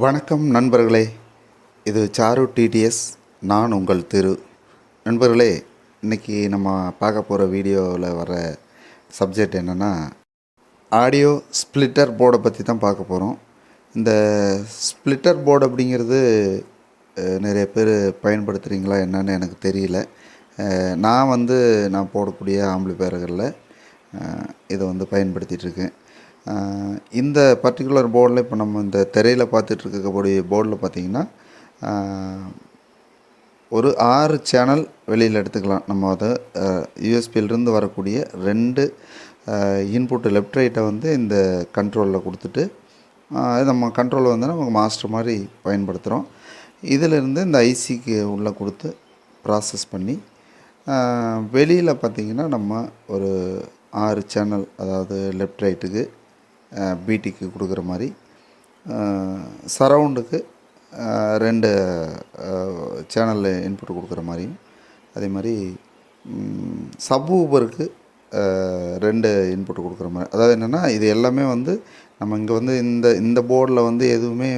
வணக்கம் நண்பர்களே, இது சாரு டிடிஎஸ். நான் உங்கள் திரு. நண்பர்களே, இன்றைக்கி நம்ம பார்க்க போகிற வீடியோவில் வர சப்ஜெக்ட் என்னென்னா, ஆடியோ ஸ்ப்ளிட்டர் போர்டை பற்றி தான் பார்க்க போகிறோம். இந்த ஸ்ப்ளிட்டர் போர்டு அப்படிங்கிறது நிறைய பேர் பயன்படுத்துகிறீங்களா என்னன்னு எனக்கு தெரியல. நான் போடக்கூடிய ஆம்பிளிஃபையர்களில் இதை பயன்படுத்திகிட்ருக்கேன். இந்த பர்டிகுலர் போர்டில் இப்போ நம்ம இந்த திரையில் பார்த்துட்ருக்கக்கூடிய போர்டில் பார்த்திங்கன்னா ஒரு 6 சேனல் வெளியில் எடுத்துக்கலாம். நம்ம அதை யூஎஸ்பியிலிருந்து வரக்கூடிய 2 இன்புட்டு லெஃப்ட் ரைட்டை இந்த கண்ட்ரோலில் கொடுத்துட்டு நம்ம கண்ட்ரோல் நமக்கு மாஸ்டர் மாதிரி பயன்படுத்துகிறோம். இதிலிருந்து இந்த ஐசிக்கு உள்ளே கொடுத்து ப்ராசஸ் பண்ணி வெளியில் பார்த்திங்கன்னா நம்ம ஒரு 6 சேனல், அதாவது லெஃப்ட் ரைட்டுக்கு, பிடிக்கு கொடுக்குற மாதிரி, சரவுண்டுக்கு 2 சேனல் இன்புட் கொடுக்குற மாதிரியும், அதே மாதிரி சப் ஊபருக்கு 2 இன்புட் கொடுக்குற மாதிரி. அதாவது என்னென்னா, இது எல்லாமே நம்ம இங்கே இந்த போர்டில் எதுவுமே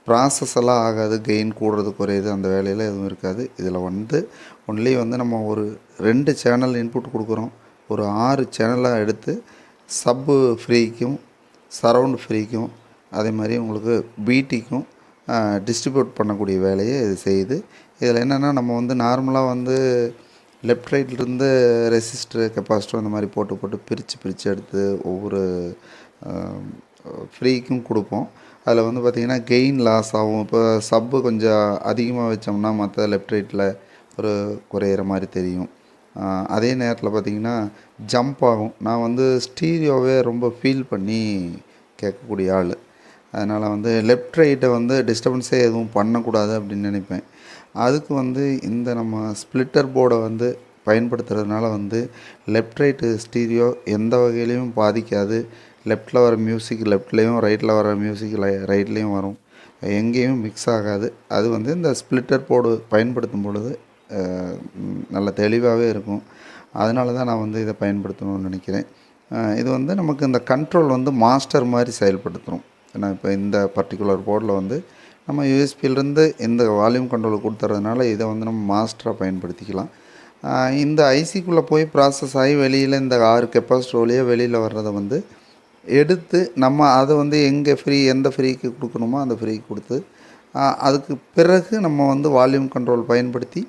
ப்ராசஸ் எல்லாம் ஆகாது. கெயின் கூடுறது குறையுது அந்த வேலையில் எதுவும் இருக்காது. இதில் ஒன்லி நம்ம ஒரு 2 சேனல் இன்புட் கொடுக்குறோம். ஒரு 6 சேனலாக எடுத்து சப்பு ஃப்ரீக்கும் சரவுண்ட் ஃப்ரீக்கும் அதே மாதிரி உங்களுக்கு பிடிக்கும் டிஸ்ட்ரிபியூட் பண்ணக்கூடிய வேலையை இது செய்யுது. இதில் என்னென்னா, நம்ம நார்மலாக லெஃப்ட் ரைட்லேருந்து ரெசிஸ்டர், கெப்பாசிட்டர் அந்த மாதிரி போட்டு பிரித்து எடுத்து ஒவ்வொரு ஃப்ரீக்கும் கொடுப்போம். அதில் பார்த்திங்கன்னா கெயின் லாஸ் ஆகும். இப்போ சப்பு கொஞ்சம் அதிகமாக வச்சோம்னா மற்ற லெஃப்ட் ரைட்டில் ஒரு குறையிற மாதிரி தெரியும். அதே நேரத்தில் பார்த்திங்கன்னா ஜம்ப் ஆகும். நான் ஸ்டீரியோவே ரொம்ப ஃபீல் பண்ணி கேட்கக்கூடிய ஆள். அதனால் லெஃப்ட் ரைட்டை டிஸ்டர்பன்ஸே எதுவும் பண்ணக்கூடாது அப்படின்னு நினைப்பேன். அதுக்கு இந்த நம்ம ஸ்ப்ளிட்டர் போர்டை பயன்படுத்துறதுனால லெஃப்ட் ரைட்டு ஸ்டீரியோ எந்த வகையிலையும் பாதிக்காது. லெஃப்ட்டில் வர மியூசிக் லெஃப்ட்லேயும், ரைட்டில் வர மியூசிக் ரைட்லேயும் வரும். எங்கேயும் மிக்ஸ் ஆகாது. அது இந்த ஸ்ப்ளிட்டர் போர்டு பயன்படுத்தும் பொழுது நல்ல தெளிவாகவே இருக்கும். அதனால தான் நான் இதை பயன்படுத்தணும்னு நினைக்கிறேன். இது நமக்கு இந்த கண்ட்ரோல் மாஸ்டர் மாதிரி செயல்படுத்துகிறோம். ஏன்னா இப்போ இந்த பர்டிகுலர் போர்டில் நம்ம யூஎஸ்பியிலேருந்து இந்த வால்யூம் கண்ட்ரோல் கொடுத்துறதுனால இதை நம்ம மாஸ்டராக பயன்படுத்திக்கலாம். இந்த ஐசிக்குள்ளே போய் ப்ராசஸ் ஆகி வெளியில் இந்த 6 கெப்பாசிட்டர் வழியாக வெளியில் வர்றதை எடுத்து நம்ம அதை எங்கே எந்த ஃப்ரீக்கு கொடுக்கணுமோ அந்த ஃப்ரீக்கு கொடுத்து அதுக்கு பிறகு நம்ம வால்யூம் கண்ட்ரோல் பயன்படுத்தி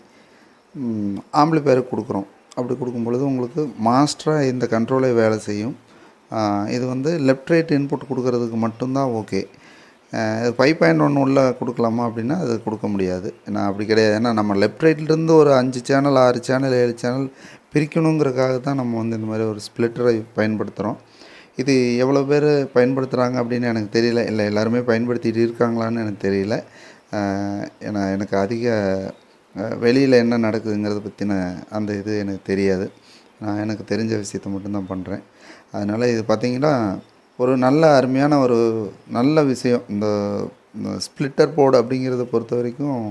ஆம்பிளிஃபையருக்கு கொடுக்குறோம். அப்படி கொடுக்கும் பொழுது உங்களுக்கு மாஸ்டராக இந்த கண்ட்ரோலே வேலை செய்யும். இது லெஃப்ட் ரைட் இன்புட் கொடுக்கறதுக்கு மட்டும்தான் ஓகே. 5.1 உள்ள கொடுக்கலாமா அப்படின்னா அது கொடுக்க முடியாது. ஏன்னா அப்படி கிடையாது. ஏன்னா நம்ம லெஃப்ட் ரைட்லேருந்து ஒரு 5 சேனல், 6 சேனல், 7 சேனல் பிரிக்கணுங்கிறதுக்காக தான் நம்ம இந்த மாதிரி ஒரு ஸ்ப்ளிட்டரை பயன்படுத்துகிறோம். இது எவ்வளோ பேர் பயன்படுத்துகிறாங்க அப்படின்னு எனக்கு தெரியல. இல்லை எல்லாருமே பயன்படுத்திகிட்டு இருக்காங்களான்னு எனக்கு தெரியல. ஏன்னா எனக்கு அதிக வெளியில் என்ன நடக்குதுங்கிறத பற்றின அந்த இது எனக்கு தெரியாது. நான் எனக்கு தெரிஞ்ச விஷயத்த மட்டும்தான் பண்ணுறேன். அதனால் இது பார்த்திங்கன்னா ஒரு நல்ல அருமையான ஒரு நல்ல விஷயம். இந்த ஸ்ப்ளிட்டர் போர்டு அப்படிங்கிறத பொறுத்த வரைக்கும்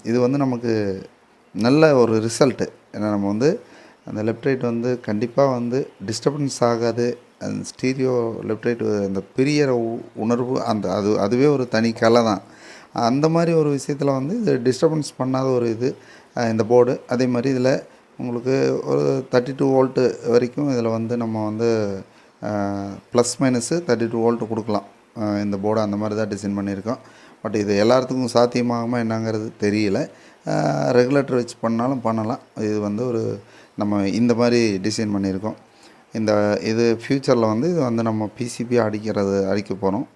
இது நமக்கு நல்ல ஒரு ரிசல்ட்டு. ஏன்னா நம்ம அந்த லெஃப்ட் ரைட் கண்டிப்பாக டிஸ்டர்பன்ஸ் ஆகாது. அந்த ஸ்டீரியோ லெஃப்ட் ரைட்டு அந்த பிரியற உணர்வு அதுவே ஒரு தனி கலை தான். அந்த மாதிரி ஒரு விஷயத்தில் இது டிஸ்டர்பன்ஸ் பண்ணாத ஒரு இது இந்த போர்டு. அதே மாதிரி இதில் உங்களுக்கு ஒரு 32 வோல்ட்டு வரைக்கும் இதில் நம்ம ப்ளஸ் மைனஸு 32 வோல்ட்டு கொடுக்கலாம். இந்த போர்டு அந்த மாதிரி தான் டிசைன் பண்ணியிருக்கோம். பட் இது எல்லாத்துக்கும் சாத்தியமாகுமா என்னங்கிறது தெரியல. ரெகுலேட்டர் வச்சு பண்ணாலும் பண்ணலாம். இது ஒரு நம்ம இந்த மாதிரி டிசைன் பண்ணியிருக்கோம். இது ஃப்யூச்சரில் இது நம்ம பிசிபி அடிக்க போகிறோம்.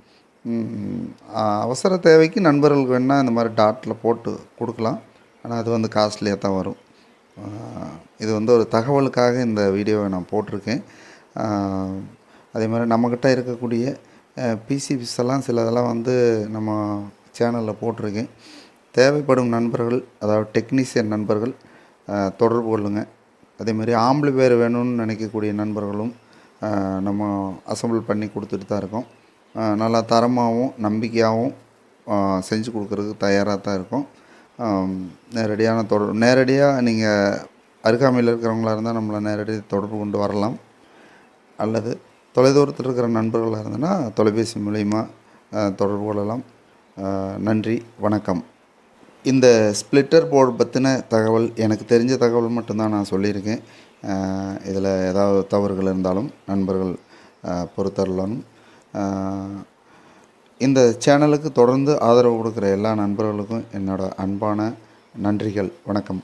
அவசர தேவைக்கு நண்பர்களுக்கு வேணால் இந்த மாதிரி டாட்டில் போட்டு கொடுக்கலாம். ஆனால் அது காஸ்ட்லியாக தான் வரும். இது ஒரு தகவலுக்காக இந்த வீடியோவை நான் போட்டிருக்கேன். அதே மாதிரி நம்மக்கிட்ட இருக்கக்கூடிய பிசிபிஸ் எல்லாம் சிலதெல்லாம் நம்ம சேனலில் போட்டிருக்கேன். தேவைப்படும் நண்பர்கள், அதாவது டெக்னீஷியன் நண்பர்கள் தொடர்பு கொள்ளுங்கள். அதேமாதிரி ஆம்பிளிஃபையர் வேணும்னு நினைக்கக்கூடிய நண்பர்களும் நம்ம அசம்பிள் பண்ணி கொடுத்துட்டு தான் இருக்கோம். நல்லா தரமாகவும் நம்பிக்கையாகவும் செஞ்சு கொடுக்குறதுக்கு தயாராக தான் இருக்கோம். நேரடியாக நீங்கள் அருகாமையில் இருக்கிறவங்களா இருந்தால் நம்மளை நேரடியாக தொடர்பு கொண்டு வரலாம். அல்லது தொலைதூரத்தில் இருக்கிற நண்பர்களாக இருந்ததுன்னா தொலைபேசி மூலிமா தொடர்பு கொள்ளலாம். நன்றி, வணக்கம். இந்த ஸ்ப்ளிட்டர் போர்டு பற்றின தகவல் எனக்கு தெரிஞ்ச தகவல் மட்டும்தான் நான் சொல்லியிருக்கேன். இதில் ஏதாவது தவறுகள் இருந்தாலும் நண்பர்கள் பொறுத்தருளணும். இந்த சேனலுக்கு தொடர்ந்து ஆதரவு கொடுக்குற எல்லா நண்பர்களுக்கும் என்னோடய அன்பான நன்றிகள். வணக்கம்.